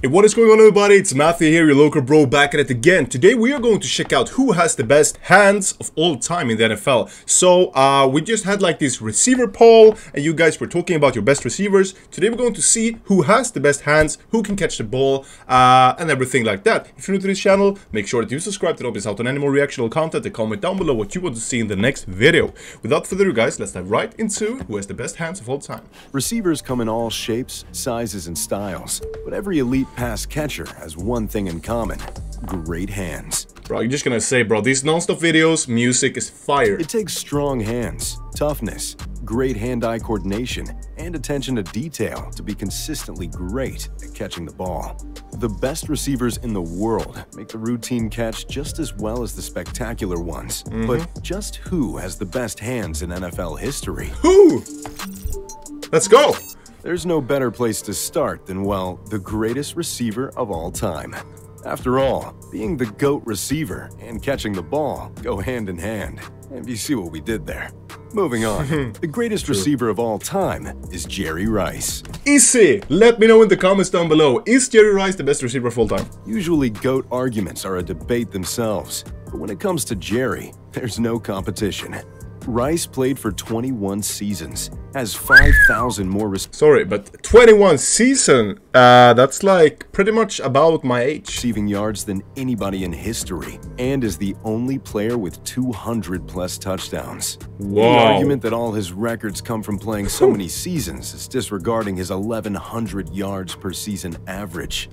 Hey, what is going on, everybody? It's Matthew here, your local bro, back at it again. Today we are going to check out who has the best hands of all time in the NFL. So we just had like this receiver poll and you guys were talking about your best receivers. Today we're going to see who has the best hands, who can catch the ball, and everything like that. If you're new to this channel, make sure that you subscribe to not miss out on any more reactional content and comment down below what you want to see in the next video. Without further ado, guys, let's dive right into who has the best hands of all time. Receivers come in all shapes, sizes, and styles, but every elite pass catcher has one thing in common: great hands. Bro, you're just gonna say, bro, these non-stop videos, music is fire. It takes strong hands, toughness, great hand-eye coordination, and attention to detail to be consistently great at catching the ball. The best receivers in the world make the routine catch just as well as the spectacular ones. But just who has the best hands in NFL history? Who? Let's go. There's no better place to start than, well, the greatest receiver of all time. After all, being the GOAT receiver and catching the ball go hand in hand. And you see what we did there. Moving on, the greatest receiver of all time is Jerry Rice. Easy! Let me know in the comments down below. Is Jerry Rice the best receiver of all time? Usually GOAT arguments are a debate themselves, but when it comes to Jerry, there's no competition. Rice played for 21 seasons, has 5,000 more Sorry, but 21 season, that's like pretty much about my age. receiving yards than anybody in history, and is the only player with 200 plus touchdowns. Whoa. The argument that all his records come from playing so many seasons is disregarding his 1,100 yards per season average.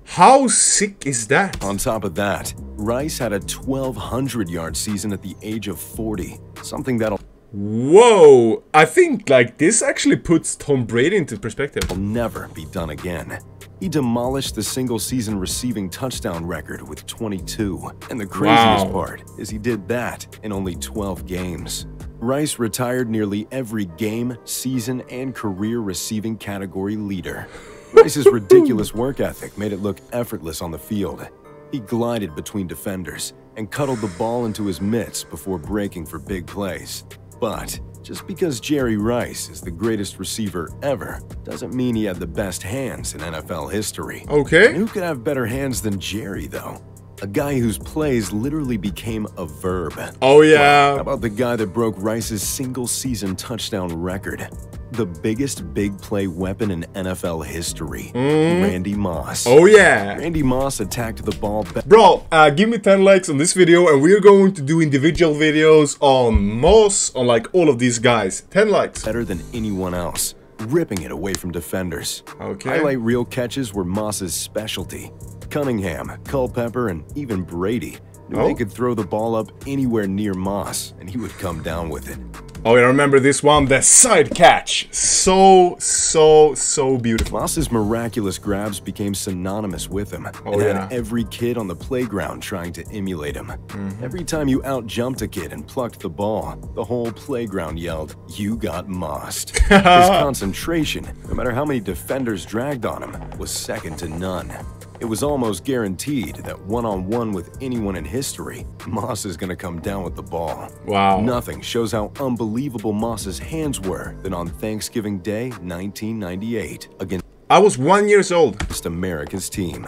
How sick is that? On top of that, Rice had a 1,200-yard season at the age of 40, something that'll Whoa, I think like this actually puts Tom Brady into perspective. never be done again. He demolished the single-season receiving touchdown record with 22, and the craziest part is he did that in only 12 games. Rice retired nearly every game, season, and career receiving category leader. Rice's ridiculous work ethic made it look effortless on the field. He glided between defenders and cuddled the ball into his mitts before breaking for big plays. But just because Jerry Rice is the greatest receiver ever doesn't mean he had the best hands in NFL history. Okay. And who could have better hands than Jerry, though? A guy whose plays literally became a verb. Oh yeah. How about the guy that broke Rice's single-season touchdown record? The biggest big play weapon in NFL history, Randy Moss. Oh yeah. Randy Moss attacked the ball Bro, give me 10 likes on this video and we're going to do individual videos on Moss, on like all of these guys. 10 likes. better than anyone else, ripping it away from defenders. Okay. Highlight reel catches were Moss's specialty. Cunningham, Culpepper, and even Brady knew they could throw the ball up anywhere near Moss, and he would come down with it. Oh, I remember this one, the side catch. So beautiful. Moss's miraculous grabs became synonymous with him, and had every kid on the playground trying to emulate him. Every time you out-jumped a kid and plucked the ball, the whole playground yelled, "You got mossed." His concentration, no matter how many defenders dragged on him, was second to none. It was almost guaranteed that one-on-one with anyone in history, Moss is going to come down with the ball. Wow. Nothing shows how unbelievable Moss's hands were than on Thanksgiving Day, 1998, against I was 1 year old. America's team.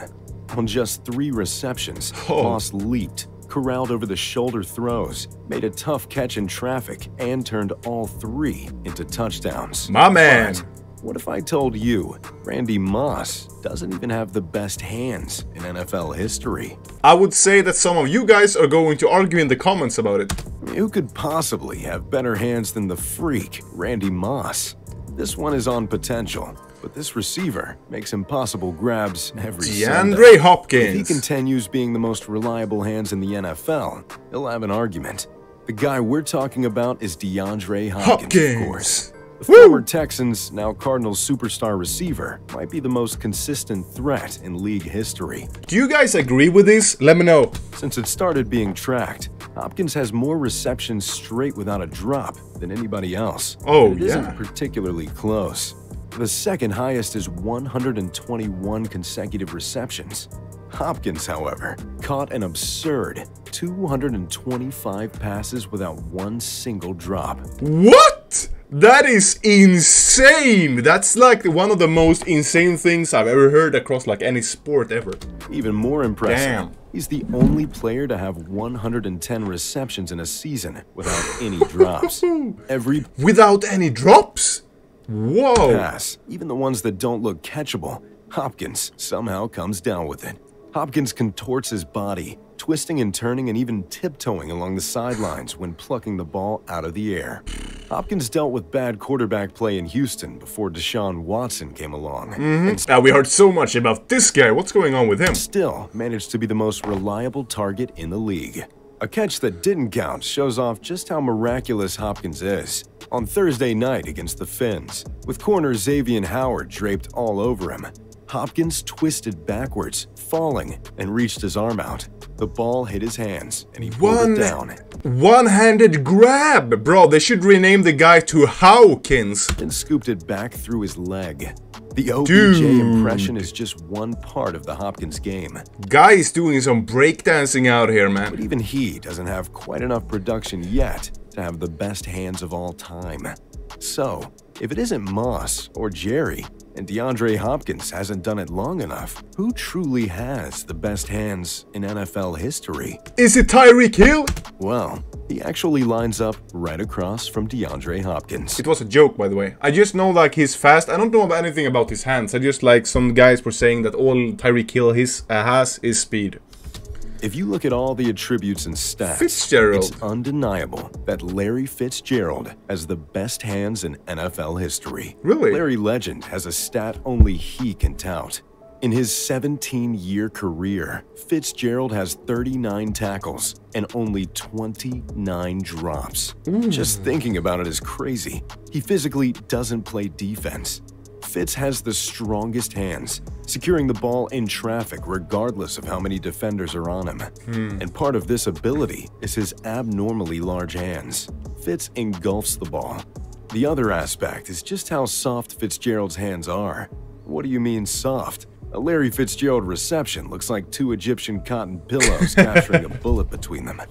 On just 3 receptions, Moss leaped, corralled over the shoulder throws, made a tough catch in traffic, and turned all 3 into touchdowns. My man. But what if I told you Randy Moss doesn't even have the best hands in NFL history? I would say that some of you guys are going to argue in the comments about it. I mean, who could possibly have better hands than the freak, Randy Moss? This one is on potential, but this receiver makes impossible grabs every Sunday. DeAndre If Hopkins. he continues being the most reliable hands in the NFL, he'll have an argument. The guy we're talking about is DeAndre Hopkins, of course. The former Texans, now Cardinals superstar receiver, might be the most consistent threat in league history. Do you guys agree with this? Let me know. Since it started being tracked, Hopkins has more receptions straight without a drop than anybody else. Oh, It isn't particularly close. The second highest is 121 consecutive receptions. Hopkins, however, caught an absurd 225 passes without one single drop. What? That is insane! That's like one of the most insane things I've ever heard across like any sport ever. Even more impressive. Damn. He's the only player to have 110 receptions in a season without any drops. Without any drops? Whoa! Pass, even the ones that don't look catchable, Hopkins somehow comes down with it. Hopkins contorts his body, twisting and turning and even tiptoeing along the sidelines when plucking the ball out of the air. Hopkins dealt with bad quarterback play in Houston before Deshaun Watson came along. Now we heard so much about this guy. What's going on with him? Still managed to be the most reliable target in the league. A catch that didn't count shows off just how miraculous Hopkins is. On Thursday night against the Finns, with corner Xavier Howard draped all over him, Hopkins twisted backwards, falling, and reached his arm out. The ball hit his hands, and he pulled it down. One-handed grab! Bro, they should rename the guy to Howkins. Then scooped it back through his leg. The OBJ impression is just one part of the Hopkins game. Guy is doing some breakdancing out here, man. But even he doesn't have quite enough production yet to have the best hands of all time. So, if it isn't Moss or Jerry, and DeAndre Hopkins hasn't done it long enough, who truly has the best hands in NFL history? Is it Tyreek Hill? Well, he actually lines up right across from DeAndre Hopkins. It was a joke, by the way. I just know like he's fast. I don't know about anything about his hands. I just like some guys were saying that all Tyreek Hill has is speed. If you look at all the attributes and stats, Fitzgerald. It's undeniable that Larry Fitzgerald has the best hands in NFL history. Really? Larry Legend has a stat only he can tout. In his 17-year career, Fitzgerald has 39 tackles and only 29 drops. Just thinking about it is crazy. He physically doesn't play defense. Fitz has the strongest hands, securing the ball in traffic regardless of how many defenders are on him. And part of this ability is his abnormally large hands. Fitz engulfs the ball. The other aspect is just how soft Fitzgerald's hands are. What do you mean soft? A Larry Fitzgerald reception looks like two Egyptian cotton pillows capturing a bullet between them.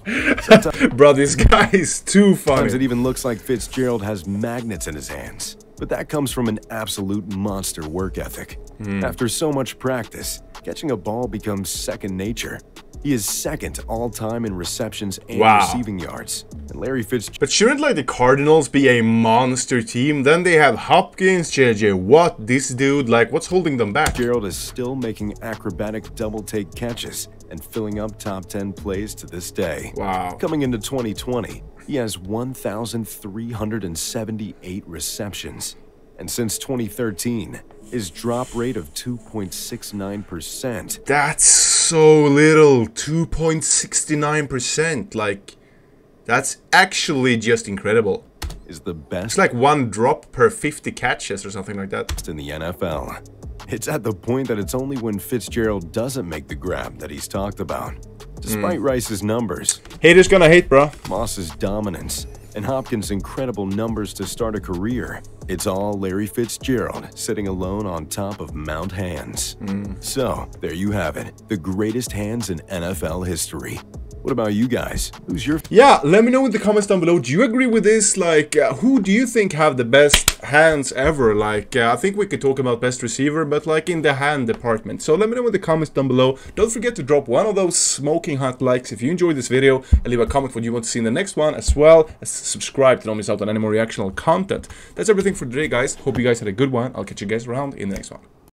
Bro, this guy is too funny. Sometimes it even looks like Fitzgerald has magnets in his hands. But that comes from an absolute monster work ethic. After so much practice, catching a ball becomes second nature. He is second all-time in receptions and receiving yards. And Larry Fitzgerald... But shouldn't like the Cardinals be a monster team? Then they have Hopkins, JJ Watt, this dude. Like, what's holding them back? Fitzgerald is still making acrobatic double-take catches and filling up top 10 plays to this day. Wow. Coming into 2020, he has 1,378 receptions. And since 2013, his drop rate of 2.69%. That's so little. 2.69%. Like, that's actually just incredible. Is the best. It's like one drop per 50 catches or something like that. In the NFL. It's at the point that it's only when Fitzgerald doesn't make the grab that he's talked about. Despite Rice's numbers, haters gonna hate, bro. Moss's dominance, and Hopkins' incredible numbers to start a career, it's all Larry Fitzgerald sitting alone on top of Mount Hands. So, there you have it, the greatest hands in NFL history. What about you guys? Who's your... Yeah, let me know in the comments down below. Do you agree with this? Like, who do you think have the best hands ever? Like, I think we could talk about best receiver, but like in the hand department. So let me know in the comments down below. Don't forget to drop one of those smoking hot likes if you enjoyed this video, and leave a comment what you want to see in the next one, as well as subscribe to don't miss out on any more reactional content. That's everything for today, guys. Hope you guys had a good one. I'll catch you guys around in the next one.